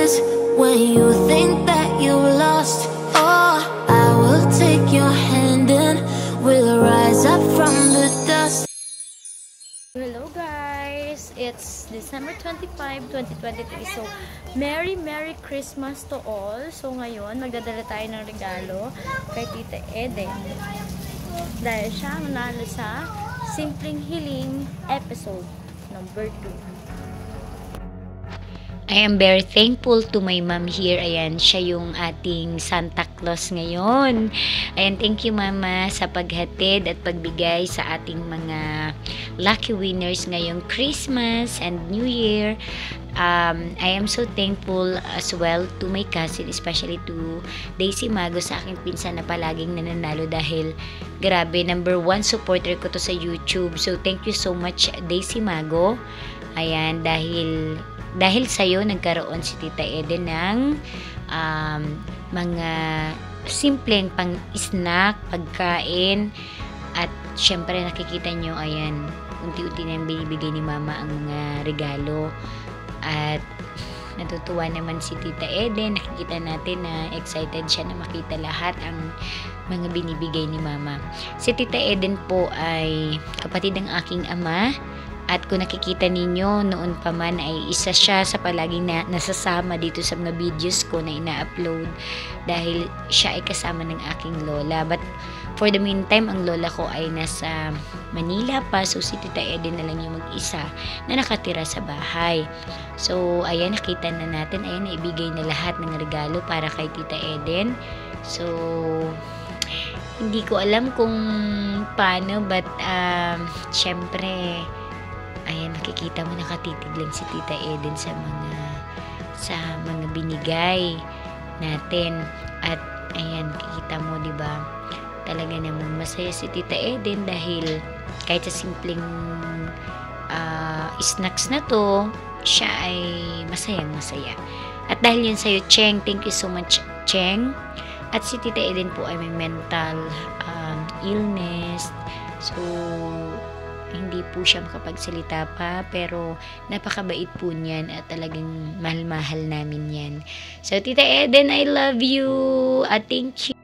chances when you think that you lost. Oh, I will take your hand and we'll rise up from the dust. Hello guys! It's December 25, 2023. So, Merry Christmas to all. So, ngayon, magdadala tayo ng regalo kay Tita Eden. Dahil siya manalo sa Simpleng Hiling episode number 2. I am very thankful to my mom here. Ayan, siya yung ating Santa Claus ngayon. Ayan, thank you mama sa paghatid at pagbigay sa ating mga lucky winners ngayong Christmas and New Year. I am so thankful as well to my cousin, especially to Daisy Mago, sa aking pinsan na palaging nananalo dahil grabe, number 1 supporter ko to sa YouTube. So, thank you so much Daisy Mago. Ayan, dahil sa'yo nagkaroon si Tita Eden ng mga simpleng pang-snack, pagkain, at syempre nakikita nyo, ayan, unti-unti na binibigay ni mama ang mga regalo. At natutuwa naman si Tita Eden, nakikita natin na excited siya na makita lahat ang mga binibigay ni mama. Si Tita Eden po ay kapatid ng aking ama. At kung nakikita ninyo, noon pa man ay isa siya sa palaging nasasama dito sa mga videos ko na ina-upload dahil siya ay kasama ng aking lola. But for the meantime, ang lola ko ay nasa Manila pa. So si Tita Eden na lang yung mag-isa na nakatira sa bahay. So ayan, nakita na natin. Ayan, naibigay na lahat ng regalo para kay Tita Eden. So hindi ko alam kung paano, but syempre, ayan, nakikita mo, nakatitig lang si Tita Eden sa mga binigay natin. At ayan, nakikita mo, 'di ba? Talaga namang masaya si Tita Eden dahil kahit sa simpleng snacks na to, siya ay masaya. At dahil yun sa'yo, Cheng, thank you so much, Cheng. At si Tita Eden po ay may mental illness. So hindi po siya makapagsalita pa, pero napakabait po niyan at talagang mahal-mahal namin yan. So, Tita Eden, I love you! At thank you!